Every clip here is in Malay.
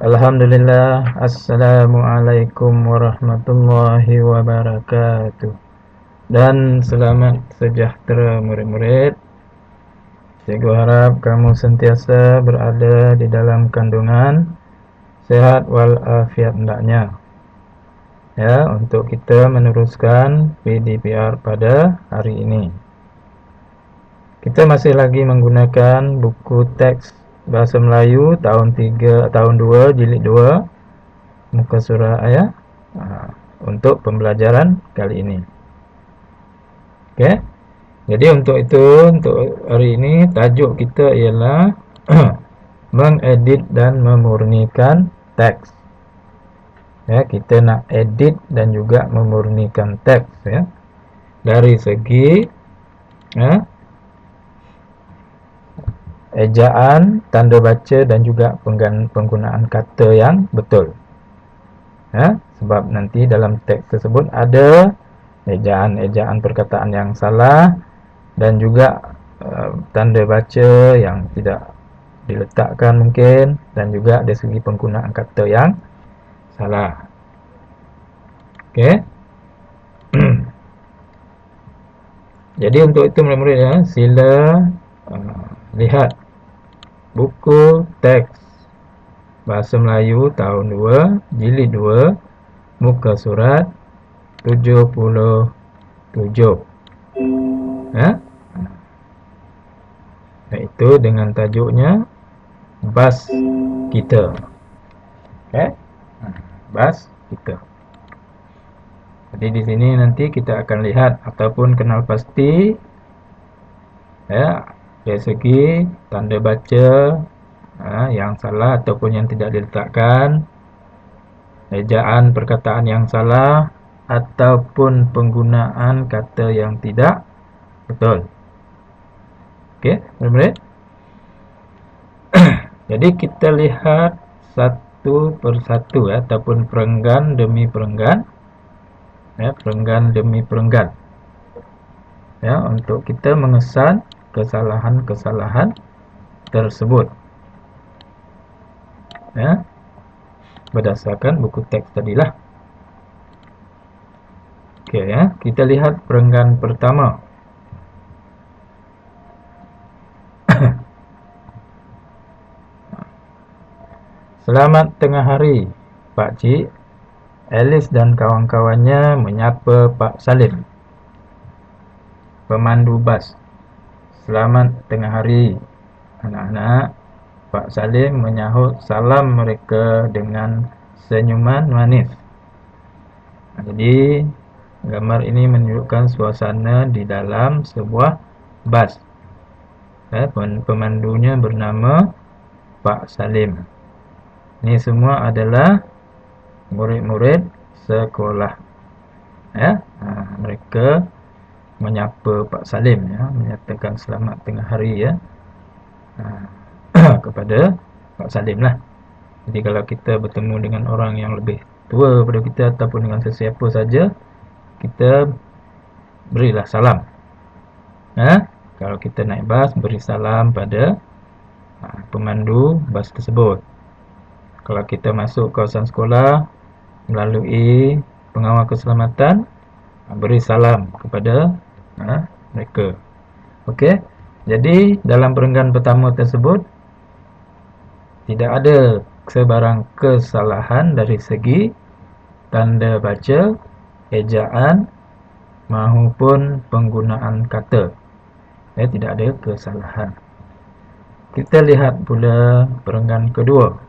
Alhamdulillah. Assalamualaikum warahmatullahi wabarakatuh. Dan selamat sejahtera murid-murid. Cikgu harap kamu sentiasa berada di dalam kandungan sehat walafiat hendaknya. Ya, untuk kita meneruskan PDPR pada hari ini. Kita masih lagi menggunakan buku teks Bahasa Melayu tahun 2 jilid 2 muka surah ayat untuk pembelajaran kali ini. Okey. Jadi untuk hari ini tajuk kita ialah mengedit dan memurnikan teks. Ya, kita nak edit dan juga memurnikan teks ya. Dari segi ejaan, tanda baca dan juga penggunaan kata yang betul. Sebab nanti dalam teks tersebut ada ejaan perkataan yang salah dan juga tanda baca yang tidak diletakkan mungkin, dan juga dari segi penggunaan kata yang salah. Okey. Jadi untuk itu murid-murid ya, sila lihat buku teks Bahasa Melayu tahun 2 jilid 2 muka surat 77 ya. Iaitu dengan tajuknya bas kita. Okey. Bas kita. Jadi di sini nanti kita akan lihat ataupun kenal pasti ya, dari segi tanda baca yang salah ataupun yang tidak diletakkan, ejaan perkataan yang salah ataupun penggunaan kata yang tidak betul. Okey, murid-murid. Jadi kita lihat satu persatu ataupun perenggan demi perenggan ya, perenggan demi perenggan ya, untuk kita mengesan kesalahan-kesalahan tersebut ya, berdasarkan buku teks tadilah. Okey ya, kita lihat perenggan pertama. Selamat tengah hari, Pak Cik. Alice dan kawan-kawannya menyapa Pak Salim, pemandu bas. Selamat tengah hari, anak-anak. Pak Salim menyahut salam mereka dengan senyuman manis. Jadi gambar ini menunjukkan suasana di dalam sebuah bas. Pemandunya bernama Pak Salim. Ini semua adalah murid-murid sekolah ya. Mereka menyapa Pak Salim ya, menyatakan selamat tengah hari ya kepada Pak Salim lah. Jadi kalau kita bertemu dengan orang yang lebih tua daripada kita ataupun dengan sesiapa saja, kita berilah salam. Kalau kita naik bas, beri salam pada pemandu bas tersebut. Kalau kita masuk kawasan sekolah melalui pengawal keselamatan, beri salam kepada mereka. Okey. Jadi dalam perenggan pertama tersebut tidak ada sebarang kesalahan dari segi tanda baca, ejaan maupun penggunaan kata. Tidak ada kesalahan. Kita lihat pula perenggan kedua.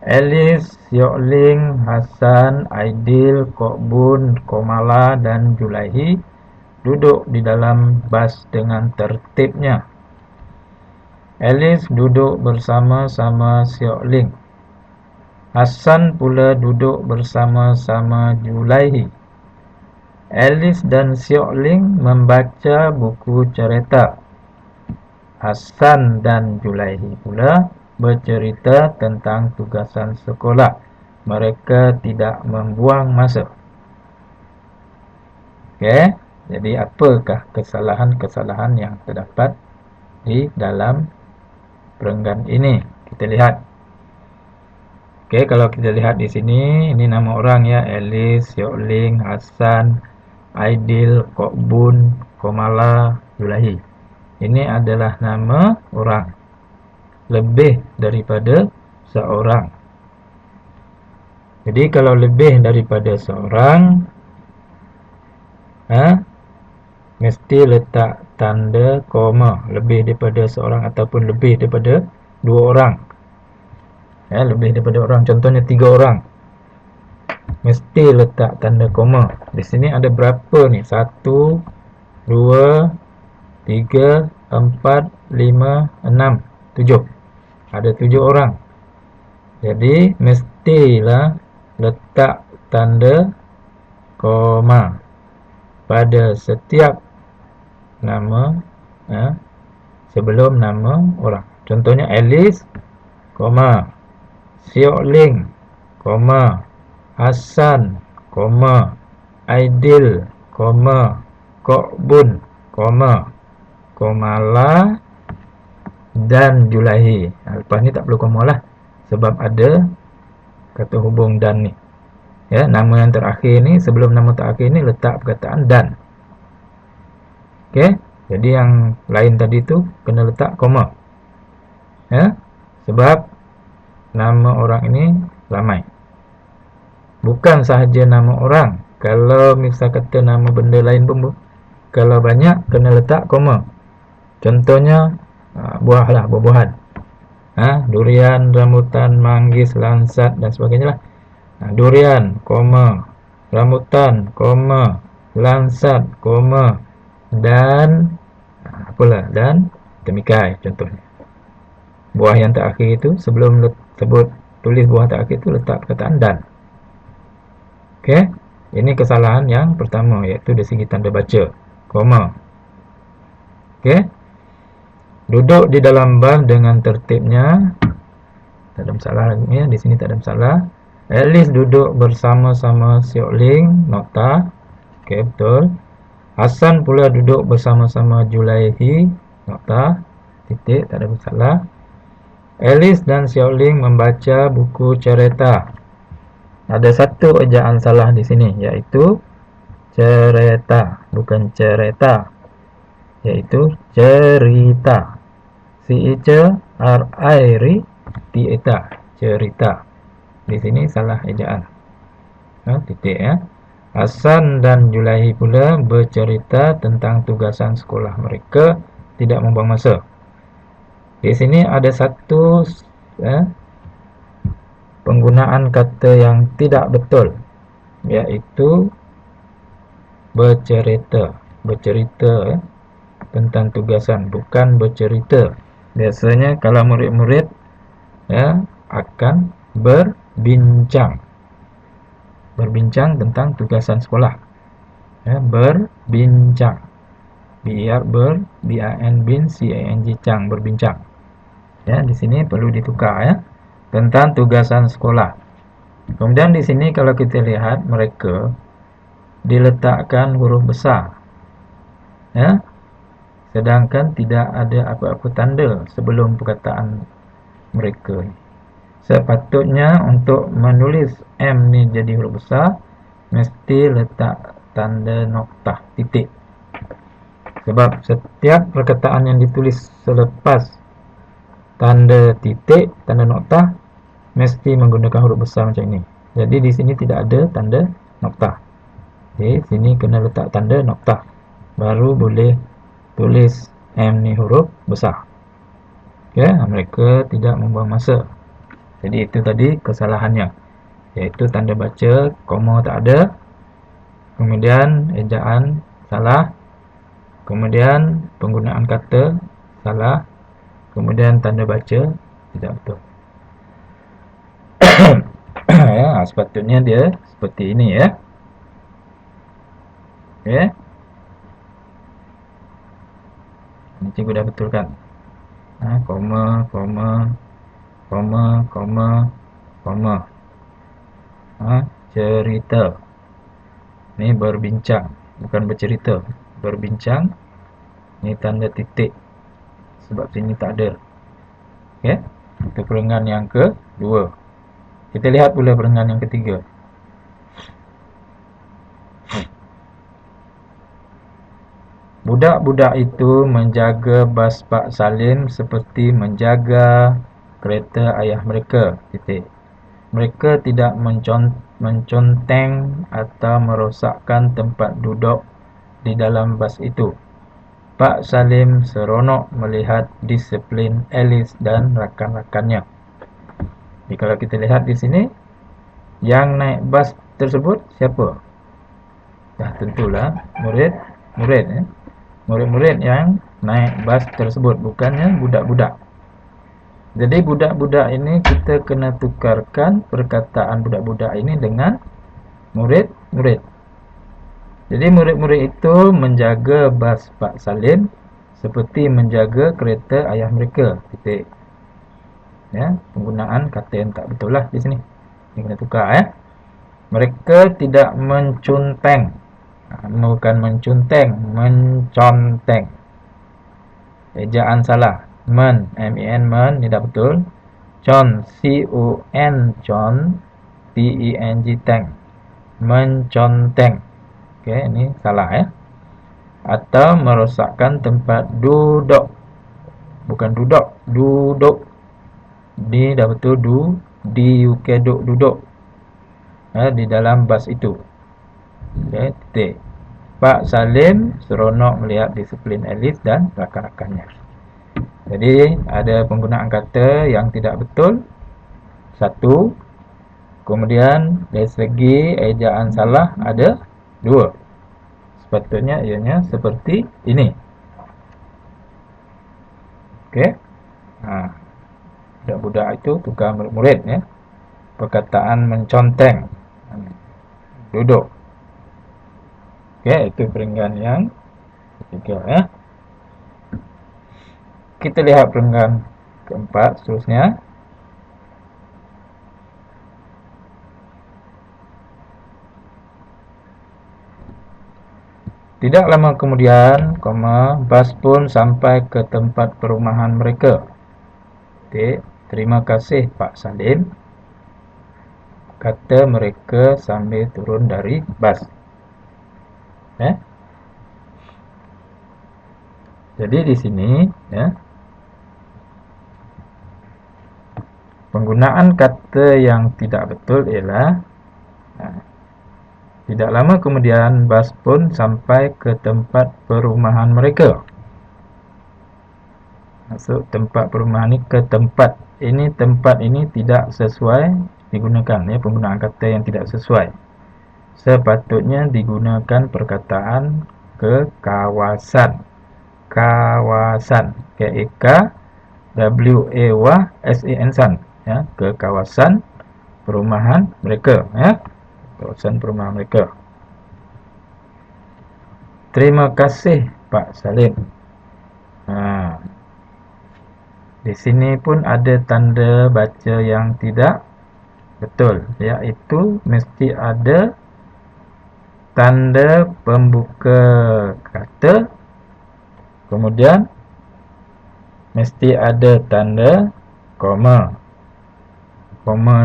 Alice, Yokling, Hasan, Aidil, Kokbun, Komala dan Julaihi duduk di dalam bas dengan tertibnya. Alice duduk bersama-sama Yokling. Hasan pula duduk bersama-sama Julaihi. Alice dan Yokling membaca buku cerita. Hasan dan Julaihi pula bercerita tentang tugasan sekolah. Mereka tidak membuang masa. Okey. Jadi apakah kesalahan-kesalahan yang terdapat di dalam perenggan ini? Kita lihat. Oke, kalau kita lihat di sini, ini nama orang ya, Elis, Yokling, Hasan, Aidil, Kokbun, Komala, Zulahi. Ini adalah nama orang. Lebih daripada seorang. Jadi kalau lebih daripada seorang, mesti letak tanda koma. Lebih daripada seorang ataupun lebih daripada dua orang. Lebih daripada orang, contohnya 3 orang. Mesti letak tanda koma. Di sini ada berapa nih? 1, 2, 3, 4, 5, 6, 7. Ada 7 orang. Jadi mestilah letak tanda koma pada setiap nama sebelum nama orang. Contohnya Alice, koma, Siok Ling, koma, Hasan, koma, Aidil, koma, Kok Bun, koma, Komala, dan Julahi. Lepas ni tak perlu koma lah, sebab ada kata hubung dan ni. Nama yang terakhir ni, sebelum nama terakhir ni letak perkataan dan. Jadi yang lain tadi tu kena letak koma. Sebab nama orang ini ramai. Bukan sahaja nama orang. Kalau misal kata nama benda lain pun, kalau banyak kena letak koma. Contohnya buah lah, buah-buahan. Durian, rambutan, manggis, lansat dan sebagainya lah. Durian, koma, rambutan, koma, lansat, koma, dan apalah, dan temikai contohnya. Buah yang terakhir itu sebelum sebut tulis buah terakhir itu letak perkataan dan. Ini kesalahan yang pertama, iaitu dari segi tanda baca, koma. Duduk di dalam bas dengan tertibnya. Tak ada masalah ya, di sini tak ada masalah. Alice duduk bersama-sama Siok Ling, nota. Betul. Hasan pula duduk bersama-sama Julaihi, nota. Titik, tak ada masalah. Alice dan Siok Ling membaca buku cerita. Ada satu ejaan salah di sini, iaitu cerita, bukan cerita, iaitu cerita. C-E-C-R-I-T-A, cerita. Di sini salah ejaan. Titik ya. Hasan dan Julaihi pula bercerita tentang tugasan sekolah mereka, tidak membuang masa. Di sini ada satu penggunaan kata yang tidak betul, iaitu bercerita. Bercerita tentang tugasan, bukan bercerita. Biasanya kalau murid-murid akan berbincang tentang tugasan sekolah. Berbincang, B-I-N-C-A-N-G, berbincang. Di sini perlu ditukar tentang tugasan sekolah. Kemudian di sini kalau kita lihat, mereka diletakkan huruf besar, sedangkan tidak ada apa-apa tanda sebelum perkataan mereka. Sepatutnya untuk menulis M ni jadi huruf besar, mesti letak tanda noktah, titik. Sebab setiap perkataan yang ditulis selepas tanda titik, tanda noktah, mesti menggunakan huruf besar macam ini. Jadi di sini tidak ada tanda noktah. Sini kena letak tanda noktah, baru boleh tulis M ni huruf besar. Mereka tidak membuang masa. Jadi itu tadi kesalahannya, iaitu tanda baca, koma tak ada, kemudian ejaan salah, kemudian penggunaan kata salah, kemudian tanda baca tidak betul. Sepatutnya dia seperti ini ya. Ini cikgu dah betulkan. Koma, koma, koma, koma, koma. Cerita. Ini berbincang. bukan bercerita, berbincang. Ini tanda titik sebab sini tak ada. Okey, itu perenggan yang kedua. Kita lihat pula perenggan yang ketiga. Budak-budak itu menjaga bas Pak Salim seperti menjaga kereta ayah mereka. Titik. Mereka tidak menconteng atau merosakkan tempat duduk di dalam bas itu. Pak Salim seronok melihat disiplin Alice dan rakan-rakannya. Jadi kalau kita lihat di sini, yang naik bas tersebut siapa? Dah tentulah murid-murid. Murid-murid yang naik bas tersebut, bukannya budak-budak. Jadi budak-budak ini kita kena tukarkan perkataan budak-budak ini dengan murid-murid. Jadi murid-murid itu menjaga bas Pak Salim seperti menjaga kereta ayah mereka. Titik. Ya, penggunaan kata yang tak betul lah di sini. Ini kena tukar Mereka tidak mencunteng. Bukan mencunteng, menconteng. Ejaan salah. Men, ni dah betul. Con, C-O-N, con, T-E-N-G, teng. Menconteng. Okey, ini salah Atau merosakkan tempat duduk. Bukan duduk, duduk. Ni dah betul, D-U-K, duduk. Di dalam bas itu. Okey, titik. Pak Salim seronok melihat disiplin Alice dan rakan-rakannya. Jadi ada penggunaan kata yang tidak betul. Satu. Kemudian dari segi ejaan salah ada dua. Sepatutnya ianya seperti ini. Okey. Budak-budak itu tukar murid Perkataan menconteng. Duduk. Okey, itu perenggan yang ketiga Kita lihat perenggan keempat seterusnya. Tidak lama kemudian, bas pun sampai ke tempat perumahan mereka. Terima kasih Pak Salim, kata mereka sambil turun dari bas. Jadi di sini penggunaan kata yang tidak betul ialah tidak lama kemudian bas pun sampai ke tempat perumahan mereka. Maksud tempat perumahan ini ke tempat. Ini tempat ini tidak sesuai digunakan penggunaan kata yang tidak sesuai. Sepatutnya digunakan perkataan ke kawasan. Kawasan. K-A-W-A-W-S-A-N ke kawasan perumahan mereka kawasan perumahan mereka. Terima kasih Pak Salim. Di sini pun ada tanda baca yang tidak betul, iaitu mesti ada tanda pembuka kata, kemudian mesti ada tanda koma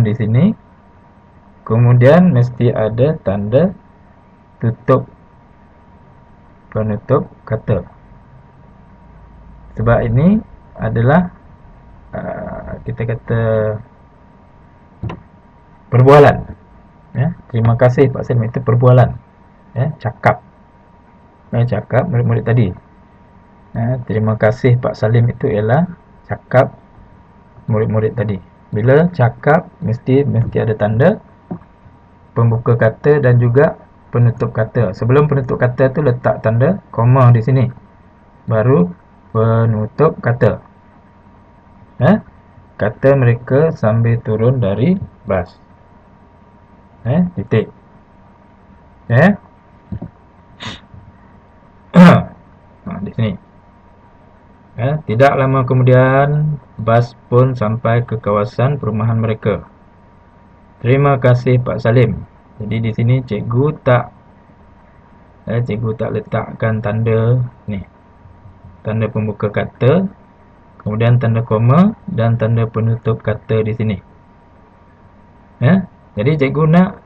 di sini, kemudian mesti ada tanda penutup kata. Sebab ini adalah kita kata perbualan. Terima kasih Pak Salim itu perbualan. Cakap. Cakap murid-murid tadi. Terima kasih Pak Salim itu ialah cakap murid-murid tadi. Bila cakap mesti ada tanda pembuka kata dan juga penutup kata. Sebelum penutup kata tu letak tanda koma di sini. Baru penutup kata. Kata mereka sambil turun dari bas. Titik. Di sini. Tidak lama kemudian bas pun sampai ke kawasan perumahan mereka. Terima kasih Pak Salim. Jadi di sini cikgu tak Cikgu tak letakkan tanda ni, tanda pembuka kata, kemudian tanda koma dan tanda penutup kata di sini. Jadi cikgu nak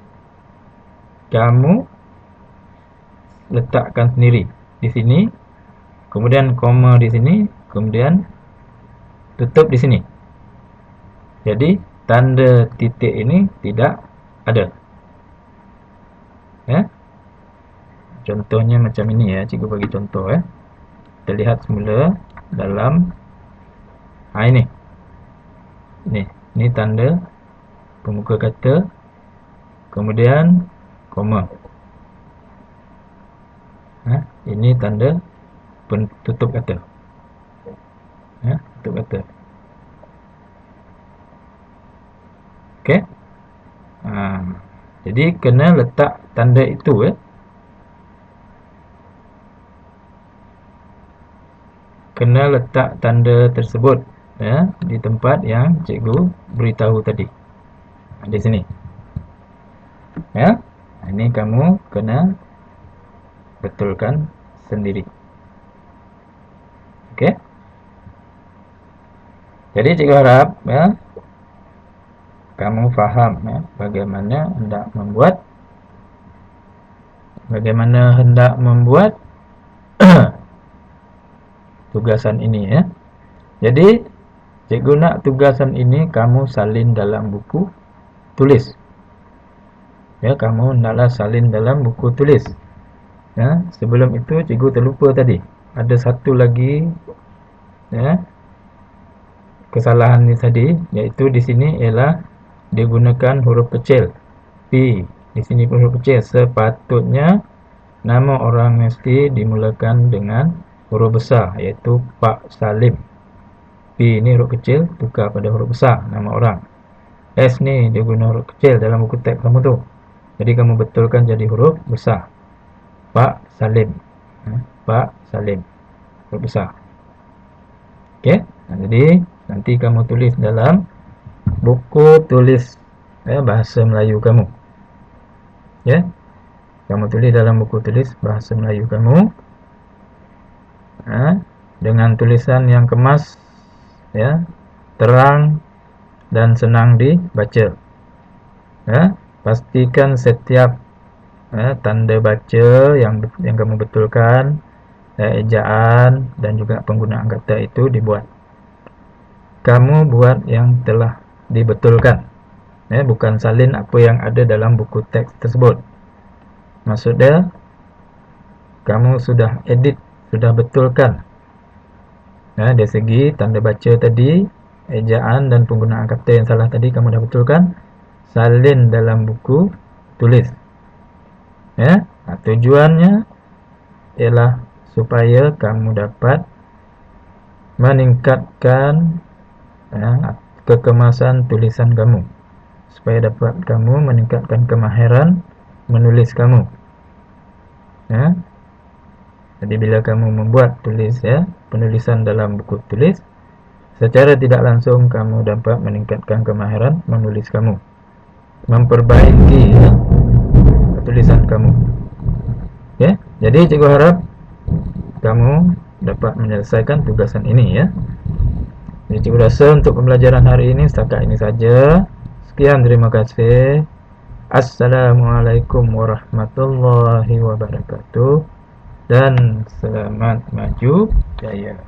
kamu letakkan sendiri di sini, kemudian koma di sini, kemudian tutup di sini. Jadi tanda titik ini tidak ada. Contohnya macam ini ya, cikgu bagi contoh ya. Kita lihat semula dalam ini. Ini tanda pembuka kata, kemudian koma. Ini tanda penutup kata. Tutup kata. Okey. Jadi kena letak tanda itu ya. Kena letak tanda tersebut ya di tempat yang cikgu beritahu tadi. Di sini. Ini kamu kena betulkan sendiri. Okey. Jadi cikgu harap ya kamu faham ya bagaimana hendak membuat tugasan ini ya. Jadi cikgu nak tugasan ini kamu salin dalam buku tulis. Ya, kamu hendaklah salin dalam buku tulis. Ya, sebelum itu cikgu terlupa tadi. Ada satu lagi ya kesalahan ni tadi, iaitu di sini ialah digunakan huruf kecil P. Di sini huruf kecil. Sepatutnya nama orang mesti dimulakan dengan huruf besar, iaitu Pak Salim. P ni huruf kecil, tukar pada huruf besar nama orang. S ni dia guna huruf kecil dalam buku teks kamu tu. Jadi kamu betulkan jadi huruf besar. Pak Salim. Pak Salim. Huruf besar. Okey. Jadi nanti kamu tulis dalam buku tulis bahasa Melayu kamu. Ya. Kamu tulis dalam buku tulis bahasa Melayu kamu. Dengan tulisan yang kemas ya, terang dan senang dibaca. Pastikan setiap tanda baca yang kamu betulkan, ejaan dan juga penggunaan kata itu dibuat. Kamu buat yang telah dibetulkan, bukan salin apa yang ada dalam buku teks tersebut. Maksudnya kamu sudah edit, sudah betulkan dari segi tanda baca tadi, ejaan dan penggunaan kata yang salah tadi kamu dah betulkan, salin dalam buku tulis. Tujuannya ialah supaya kamu dapat meningkatkan kekemasan tulisan kamu, supaya dapat kamu meningkatkan kemahiran menulis kamu. Jadi bila kamu membuat penulisan dalam buku tulis, secara tidak langsung kamu dapat meningkatkan kemahiran menulis kamu, memperbaiki tulisan kamu. Jadi cikgu harap kamu dapat menyelesaikan tugasan ini ya. Jadi cikgu rasa untuk pembelajaran hari ini setakat ini saja. Sekian, terima kasih. Assalamualaikum warahmatullahi wabarakatuh dan selamat maju jaya.